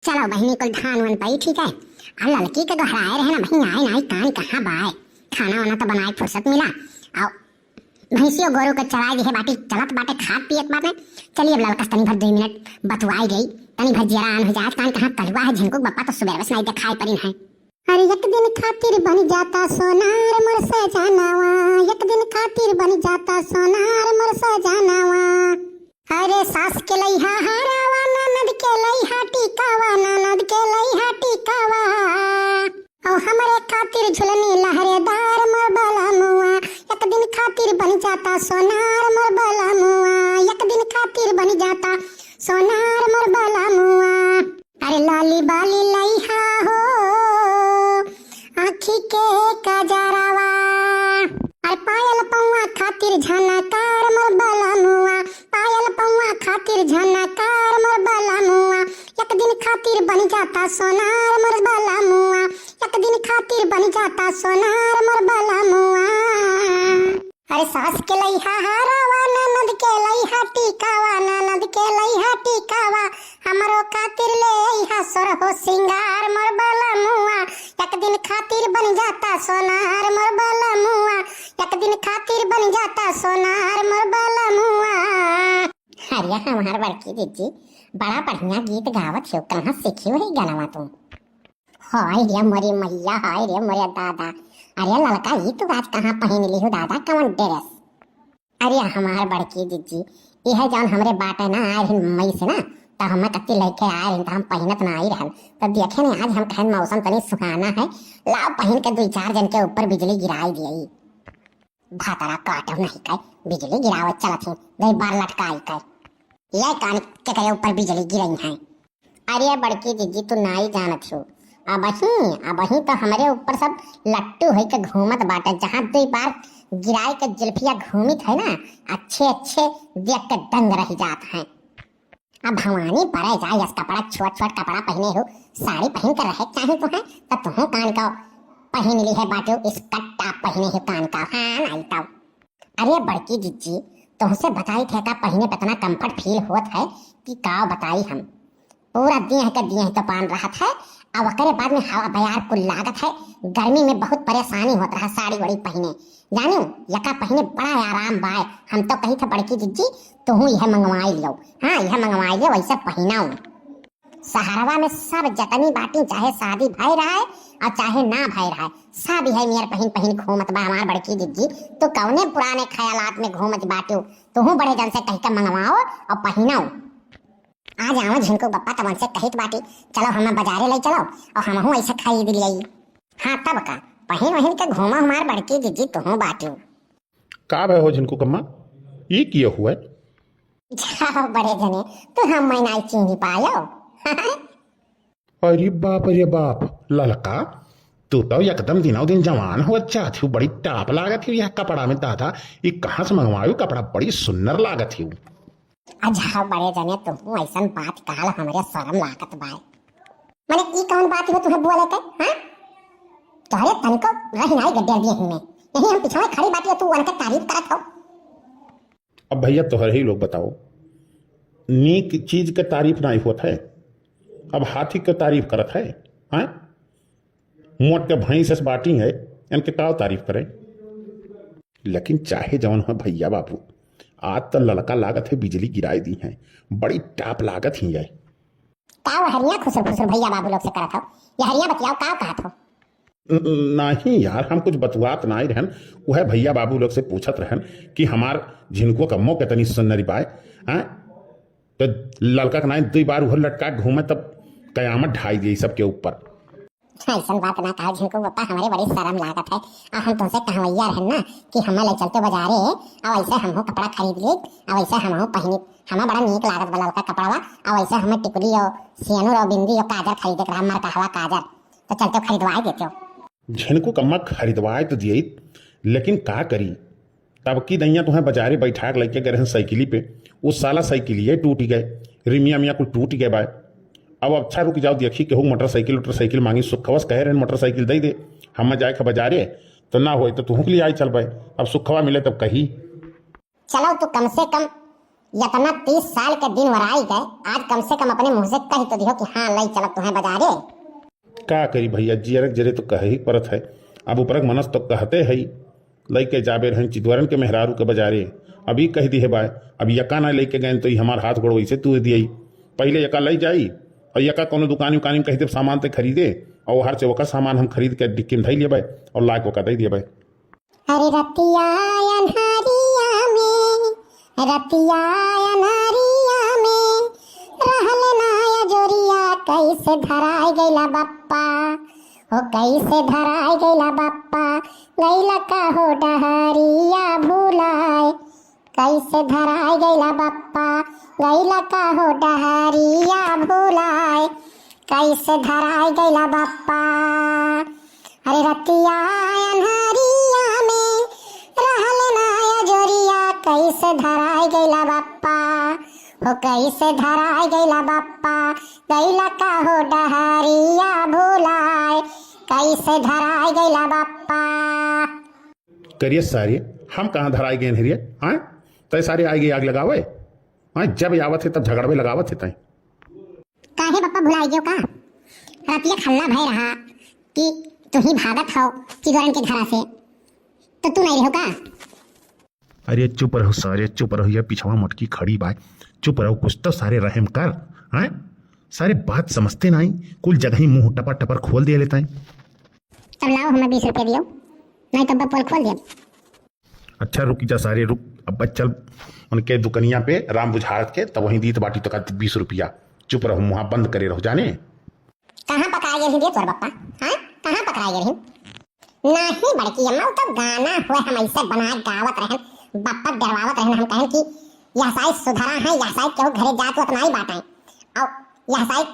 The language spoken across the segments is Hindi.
चलो बहनी कुल धान वन पाई ठीक है। अब लड़की के दोहराए रहे ना भई आए नाई कान कहाँ बाए। खाना वाना तो बनाए फुर्सत मिला। आओ भैंसियों गोरू को चराए दिहे बाटी चलत बाटे खात पियत बाटे। चलिए अब लड़का तनी भर 2 मिनट बतुआई गई तनी भर जरान हो जात कान कहाँ कलवा है झिनकुक बप्पा तो सुबह बस नहीं दिखाई पड़ी है। अरे एक दिन खातिर बन जाता सोनार मोर सजनावा, एक दिन खातिर बन जाता सोनार मोर सजनावा। अरे सास के लइहा हारावा ननद के लइहा टिकावा, ननद के लइहा टिकावा। औ हमरे खातिर झुलनी लहरेदार मोर बलमुआ, एक दिन खातिर बन जाता सोनार मोर बलमुआ, एक दिन खातिर बन जाता सोनार मोर बलमुआ। अरे लाली बाली लइहा हो आँखी के कजरावा, अरे पायल पौआ खातिर झनकार मोर बलमुआ, पायल पौआ खातिर झनकार मोर बलमुआ। एक दिन खातिर बन जाता सोनार मोर बलमुआ, एक दिन खातिर बन जाता सोनार मोर बलमुआ। अरे सास के लइहा हारावा ननद के लइहा टिकावा, ननद के लइहा टिकावा। हमरो खातिर ले अइहा सोरहो सिंगार मोर बलमुआ, एक दिन खातिर बन जाता सोनार मोर बलमुआ, एक दिन खातिर बन जाता सोनार मोर बलमुआ। अरे हमार बड़की दीदी बड़ा बढ़िया गीत गावत हो, कहाँ सीखी वही गाना तुम? हाय रे मोरी मैया, हाय रे मोरे दादा। अरे लड़का ये तो आज कहाँ पहन ली हो दादा कौन ड्रेस? अरे हमार बड़की दीदी यह जौन हमरे बाटे ना आए हैं मई से ना तो हम कत्ती लेके आए हैं तो हम पहनत ना आई रहल तो देखे ना आज हम कहन मौसम तनी सुहाना है लाओ पहन के 2-4 जन के ऊपर बिजली गिराई दिए। भातारा काटो नहीं कह बिजली गिरावत चलत है 2 बार लटकाई कर ये कान के करे ऊपर बिजली गिरई है। अरे बड़की दीदी तू ना ही जानत हो अब ही तो हमारे ऊपर सब लट्टू है के घूमत बाटे, जहाँ 2 बार गिराई के जुल्फिया घूमित है ना अच्छे अच्छे देख के दंग रह जात हैं। अब भवानी पड़े जाए इस कपड़ा छोट छोट कपड़ा पहने हो साड़ी पहन कर रहे चाहे तो है तो तुम्हें कान का पहन ली है बाटो इस कट्टा पहने हो कान का। हाँ नहीं तो अरे बड़की जीजी तुमसे बताई थे का पहने पे इतना कम्फर्ट फील होत है कि का बताई हम पूरा दिन है तो पान रहा है। अब ओकरे बाद में हवा बयार कुल लागत है, गर्मी में बहुत परेशानी होता है साड़ी वड़ी पहने जानो यका पहने बड़ा आराम बाय। हम तो कही थे बड़की जीजी तो हूँ यह मंगवाई लो, हाँ यह मंगवाई लो वैसे पहनाऊ। सहारवा में सब जतनी बाटी चाहे शादी भाई रहा है और चाहे ना भाई रहा है सब है मियार पहन घूमत बा। हमार बड़की जीजी तो कौने पुराने ख्यालात में घूमत बाटू तो हूँ बड़े जन से कह के मंगवाओ और पहनाऊ। आज आवा झिनको बप्पा तब से कहित बाटी चलो हम बाजारे ले चलो और हम हूँ ऐसे खरीद लिये। हाँ तब का पहन के घूमा हमार बड़की जीजी तो हूँ बाटू का भय हो झिनको कम्मा ये किए हुए जाओ बड़े जने तो हम मैं नहीं चीनी पायो। अरे बाप ललका तू तो एकदम दिनों दिन जवान हो जाती हूँ, बड़ी टाप लागत है यह कपड़ा में दादा ये कहाँ से मंगवायू कपड़ा बड़ी सुंदर लागत है। अच्छा बड़े जने तुम ऐसा बात काल हमरे शर्म लागत बाय माने ई कौन बात हो तुम्हें बोले के? हां तोहरे तनको रही नहीं गड्ढे दिए हमें यही हम पिछले खड़ी बात तू उनके तारीफ करत हो। अब भैया तोहरे ही लोग बताओ नीक चीज के तारीफ नहीं होता है, अब हाथी के तारीफ करत है। हाँ मोट के भैंस से बाटी है इनके का तारीफ करें। लेकिन चाहे जवन हो भैया बाबू आज तो लड़का लागत है बिजली गिराई दी है बड़ी टाप लागत ही है। का हरिया खुसर भैया बाबू लोग से करत हो ये हरिया बतियाओ का कहत हो? नहीं यार हम कुछ बतुआत नहीं रहन वह भैया बाबू लोग से पूछत रहन कि हमार झिनको कम्मो के तनी सुन्नरी पाए। हाँ तो लड़का का नहीं 2 बार वह लटका घूमे तब कयामत ढाई दी सबके ऊपर। ऐसा बात ना कहो झिनको बप्पा हमारे बड़ी शर्म लागत है और हम तुमसे कहवैया रहन ना कि हम ले चलते बाजारे और ऐसे हम कपड़ा खरीद ली और ऐसे हम पहनी हमें बड़ा नीक लागत वाला का कपड़ा और ऐसे हमें टिकुली और सियानूर और बिंदी और काजर खरीदे कर हमार कहवा काजर तो चलते खरीदवा देते हो। झिनको कम्मा खरीदवाए तो दिए लेकिन का करी तब की दैया तुम्हें बाजारे बैठा के लेके गए साइकिली पे वो साला साइकिलिए टूट गए रिमिया मियाँ को टूट गए बाय। अब अच्छा रुक जाओ देखी केहू मोटरसाइकिल मांगी सुखवस कहे रहे मोटरसाइकिल दे दे हम जाए के बाजारे तो ना हो तो तुहू के लिए आई चल भाई अब सुखवा मिले तब कही चलो तो कम से कम इतना 30 साल के दिन वराई गए, आज कम से कम अपने मुंह से कही तो दियो कि हाँ लई चलत तुम्हें बाजारे। का करी भैया, जियरक जरे तो कहे ही परत है। अब उपरक मनस तो कहते है लई के जाबे रहन चितवरन के मेहरारू के बाजारे। अभी कह दी है बाय, अब यका ना लेके गए तो हमार हाथ गोड़ वैसे तू दिया। पहले यका लई जाई और यका कोनो दुकानी उकानी में कहते सामान ते खरीदे और वहां से वका सामान हम खरीद के डिक्की में धई लिए भाई और लाके वका दे दिए भाई। अरे रतिया अनहरिया में, रतिया अनहरिया में रहल नाया जोरिया कैसे धराई गईला बप्पा, हो कैसे धराई गईला बप्पा, गईला का हो डहरिया भुलाए, कैसे धराई गईला बप्पा, गईला का हो डहरिया भुलाए, कैसे धराई गईला बप्पा। अरे रतिया अनहरिया में रहल नाया जोरिया कैसे धराई गईला बप्पा, हो कैसे धराई गईला बप्पा, गईला का हो डहरिया भुलाए, कैसे धराई गईला बप्पा। करिए सारे हम कहाँ धराई गए हरिये, हाँ तय सारे आए गए आग लगावे, हाँ जब आवत है तब झगड़वे लगावत है। तय काहे बप्पा भुलाई गयो का, रतिया खल्ला भय रहा कि तू ही भागत हो चिदोरन के घरा से, तो तू नहीं रहो का। अरे चुप रहो सारे, चुप रहो, ये पिछवा मटकी खड़ी बाय, चुप रहो, कुछ तो सारे रहम कर। हाँ सारे बात समझते नहीं, कुल जगह ही मुंह टपर टपर खोल दिए लेता है। तब लाओ हमें 20 रुपये दियो, नहीं तब पोल खोल दिया। अच्छा रुक जा सारे रुक, अब चल उनके दुकनिया पे राम बुझारत के तब वहीं दीत बाटी तो का 20 रुपया। चुप रहो, मुँह बंद करे रहो जाने। कहाँ पकड़ाई गई दियो तोर बप्पा, हाँ कहाँ पकड़ाई गई नहीं बड़की अम्मा, तो गाना हुए हम ऐसे बना गावत रहन, बप्पा डरवावत रहन, हम कहन कि यह साइज सुधरा है, यह साइज केहू घरे जात उतना ही बाटाएं और यह साइज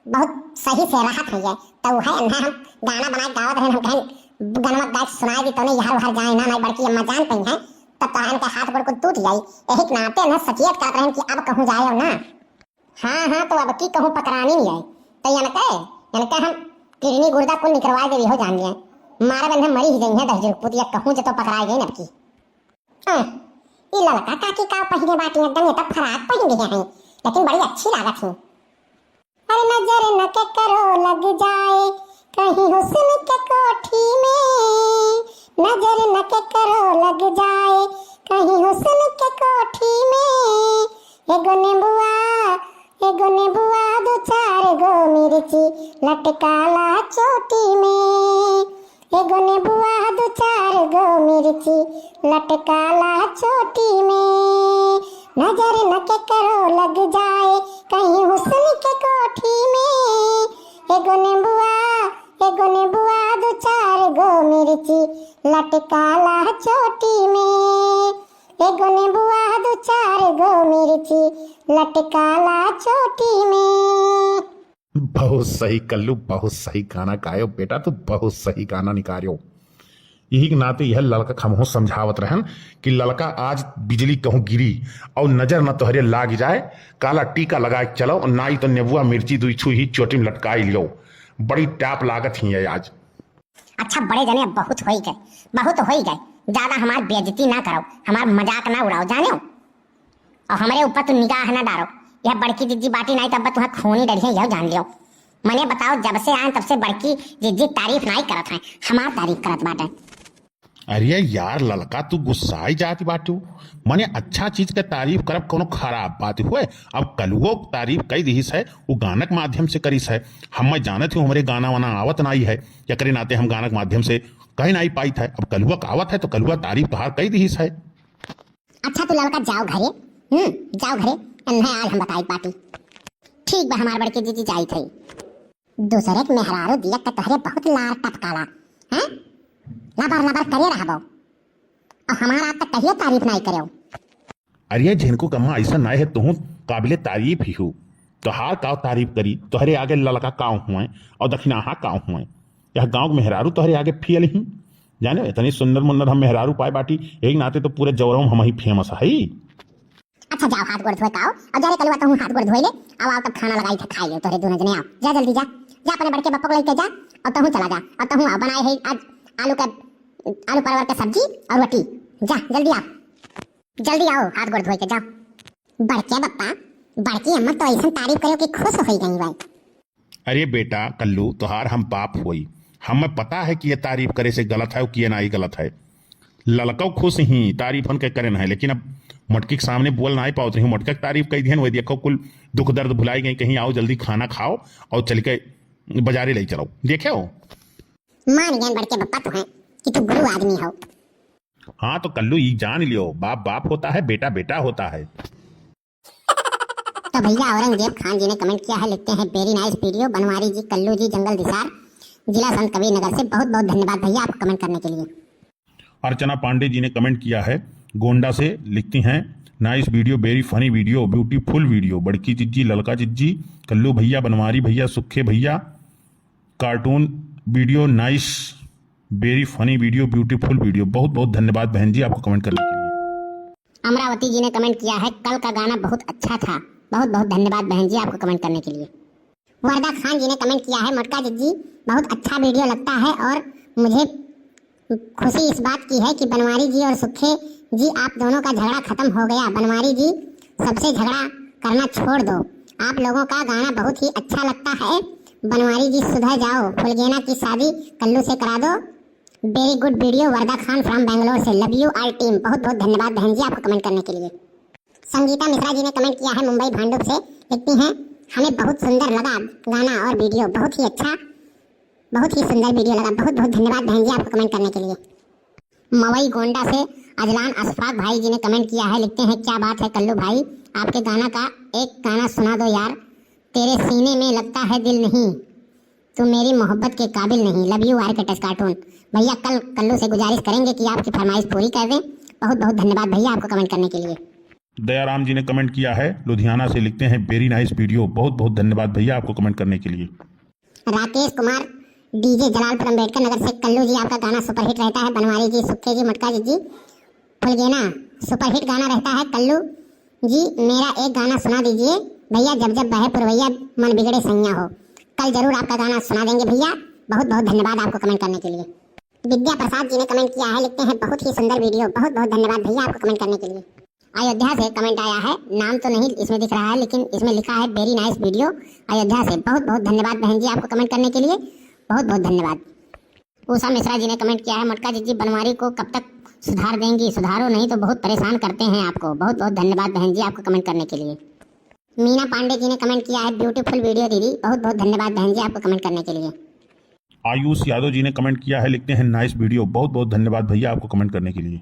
बहुत सही से राहत है, तो है अन्ना हम गाना बना गावत रहन, हम कहन गनवा गाय सुनाई दी तो नहीं यार उहर जाए ना, नहीं बड़की अम्मा जान पई है तब तहन के हाथ गोड़ को टूट जाई, यही के नाते न सचेत करत रहन कि अब कहूं जाए ना। हाँ तो अब की कहूं पकड़ानी नहीं है, तो यानी हम किडनी गुर्दा को निकलवा दे हो जान लिया, मारे बंधे मरी ही गई है 10 दिन पुतिया कहूं जो तो पकड़ाई गई नबकी। ये लड़का काकी का पहिने बाटी एकदम ये तब फराक पहिन गया है, लेकिन बड़ी अच्छी लागत है। अरे नजर न के करो लग जाए कहीं हुस्न के कोठी में, नजर न के करो लग जाए कहीं हुस्न के कोठी में, एगो नेबुआ 2-4 गो मिर्ची लटकाला चोटी में, एगो नेबुआ 2-4 गो मिर्ची लटकाला चोटी में, नजर न के करो लग जाए कहीं हुस्न के कोठी में, एगो नेबुआ 2-4 गो मिर्ची लटकाला चोटी में, एगो नेबुआ 2-4 गो मिर्ची लटकाला चोटी में। बहुत सही कल्लू, बहुत सही गाना गायो बेटा, तो बहुत सही गाना निकालो। यही के नाते यह लड़का हमहो समझावत रहन कि लड़का आज बिजली कहूँ गिरी और नजर न तोहरे लाग जाए, काला टीका लगा के चलो, ना ही तो नेबुआ मिर्ची 2 छू ही चोटी में लटकाई लियो, बड़ी टाप लागत ही है आज। अच्छा बड़े जने बहुत हो गए, ज्यादा हमार बेइज्जती ना करो, हमार मजाक ना उड़ाओ जाने, और हमारे ऊपर तो निगाह ना डालो, यह बड़की जिज्जी बाटी नहीं तब तुम्हें खूनी डरी है, यह जान लियो। मने बताओ जब से आए तब से बड़की जिज्जी तारीफ नहीं करत है, हमार तारीफ करत बाटे। अरे यार लड़का तू गुस्साई जाती बाटू, मने अच्छा चीज के तारीफ करब कोनो खराब बात हुए। अब कलुओ तारीफ कई दिहिस है, वो गाना के माध्यम से करिस है, हम जानत हूँ हमारे गाना वाना आवत नहीं है, या करे नाते हम गाना के माध्यम से कहीं नहीं पाई था, अब कलुआ का आवत है तो कलुआ तारीफ कहा कई दिहिस है। अच्छा तो लड़का जाओ घरे, जाओ घरे, आज हम बताई पार्टी। ठीक बा हमार बड़के जीजी जाई थई, दूसरे के मेहरारू दिया के तहरे बहुत लार टपकाला हैं, लबर करे रहबो, और हमारा आज तक कहिए तारीफ नहीं करो। अरे जिनको कम्मा ऐसा नहीं है, तुम काबिले तारीफ ही हो, तो हार काव तारीफ करी, तोहरे आगे लड़का काव हुए और दक्षिणाहा काव हुए, यह गाँव के मेहरारू तोहरे आगे फियल ही जाने, इतनी सुंदर मुन्नर हम मेहरारू पाए बाटी, एक नाते तो पूरे जौरम हम ही फेमस है। अच्छा जाओ हाथ गोड़ धोए काओ, और जारे कलवा तो हूं हाथ गोड़ धोए ले, आओ तब खाना लगाई था खाई ले तोरे दोनों जने, आओ जा जल्दी जा अपने बड़के बप्पा को लेके जा, और तहू चला जा, और तहू आओ बनाए है आज आलू परवर के सब्जी और रोटी, जा जल्दी आओ हाथ गोड़ धोए के जाओ। बड़के बप्पा, बड़की अम्मा तो ऐसा तारीफ करो कि खुश हो गई भाई। अरे बेटा कल्लू तोहार हम बाप होई, हमें पता है कि ये तारीफ करे से गलत है और किए ना ही गलत है। ललको खुश ही तारीफ के करें है, लेकिन अब मटकी के सामने बोल ना ही पाओ रही मटका की तारीफ कही दी वही देखो कुल दुख दर्द भुलाई गई। कहीं आओ जल्दी खाना खाओ और चल के बाजारे ले चलो, देखे हो। मान गए बड़के बप्पा तो है कि तू गुरु आदमी हो। हाँ तो कल्लू ये जान लियो, बाप बाप होता है, बेटा बेटा होता है। तो भैया औरंगजेब खान जी ने कमेंट किया है, लिखते हैं वेरी नाइस वीडियो बनवारी जी, कल्लू जी, जंगल दिसार, जिला संत कबीर नगर से। बहुत बहुत धन्यवाद भैया आपको कमेंट करने के लिए। अर्चना पांडे जी ने कमेंट किया है गोंडा से, लिखती हैं nice video, very funny video, beautiful video. बड़की चिज्जी, ललका चिज्जी, कल्लू भैया, बनवारी भैया, सुखे भैया, cartoon video nice, very funny video, beautiful video. बहुत बहुत धन्यवाद बहन जी आपको कमेंट करने के लिए। अमरावती जी ने कमेंट किया है कल का गाना बहुत अच्छा था। बहुत बहुत धन्यवाद बहन जी आपको कमेंट करने के लिए। वरदा खान जी ने कमेंट किया है मोटका जी बहुत अच्छा वीडियो लगता है और मुझे खुशी इस बात की है कि बनवारी जी और सुखे जी आप दोनों का झगड़ा खत्म हो गया। बनवारी जी सबसे झगड़ा करना छोड़ दो, आप लोगों का गाना बहुत ही अच्छा लगता है। बनवारी जी सुधर जाओ, फुलगेना की शादी कल्लू से करा दो। Very good video, Varada Khan from Bangalore से, लव यू ऑल टीम। बहुत बहुत धन्यवाद बहन जी आपको कमेंट करने के लिए। संगीता मिश्रा जी ने कमेंट किया है मुंबई भांडुप से, लिखती हैं हमें बहुत सुंदर लगा गाना और वीडियो, बहुत ही अच्छा, बहुत ही सुंदर वीडियो लगा। बहुत बहुत धन्यवाद बहन जी आपको कमेंट करने के लिए। मवई गोंडा से अजलान अशफाक भाई जी ने कमेंट किया है, लिखते हैं क्या बात है कल्लू भाई, आपके गाना का एक गाना सुना दो यार, तेरे सीने में लगता है दिल नहीं, तू मेरी मोहब्बत के काबिल नहीं, लव यू आर्किटेक्ट कार्टून। भैया कल कल्लू से गुजारिश करेंगे कि आपकी फरमाइश पूरी कर दें। बहुत बहुत धन्यवाद भैया आपको कमेंट करने के लिए। दयाराम जी ने कमेंट किया है लुधियाना से, लिखते हैं वेरी नाइस वीडियो। बहुत बहुत धन्यवाद भैया आपको कमेंट करने के लिए। राकेश कुमार डीजे जलालपुर अम्बेडकर नगर से, कल्लू जी आपका गाना सुपरहिट रहता है। बनवारी जी, सुखे जी, मटका जी, फुलगेना सुपरहिट गाना रहता है। कल्लू जी मेरा एक गाना सुना दीजिए भैया, जब जब बहे पुरवैया मन बिगड़े सैया हो। कल जरूर आपका गाना सुना देंगे भैया। बहुत बहुत धन्यवाद आपको कमेंट करने के लिए। विद्या प्रसाद जी ने कमेंट किया है, लिखते हैं बहुत ही सुंदर वीडियो। बहुत बहुत धन्यवाद भैया आपको कमेंट करने के लिए। अयोध्या से कमेंट आया है, नाम तो नहीं इसमें दिख रहा है लेकिन इसमें लिखा है वेरी नाइस वीडियो, अयोध्या से। बहुत बहुत धन्यवाद बहन जी आपको कमेंट करने के लिए। बहुत बहुत धन्यवाद। उषा मिश्रा जी ने कमेंट किया है, मटका जी बनवारी को कब तक सुधार देंगी, सुधारो नहीं तो बहुत परेशान करते हैं आपको। बहुत बहुत धन्यवाद बहन जी आपको कमेंट करने के लिए। मीना पांडे जी ने कमेंट किया है, ब्यूटीफुल वीडियो दीदी। बहुत बहुत धन्यवाद बहन जी आपको कमेंट करने के लिए। आयुष यादव जी ने कमेंट किया है, लिखते हैं नाइस वीडियो। बहुत बहुत धन्यवाद भैया आपको कमेंट करने के लिए।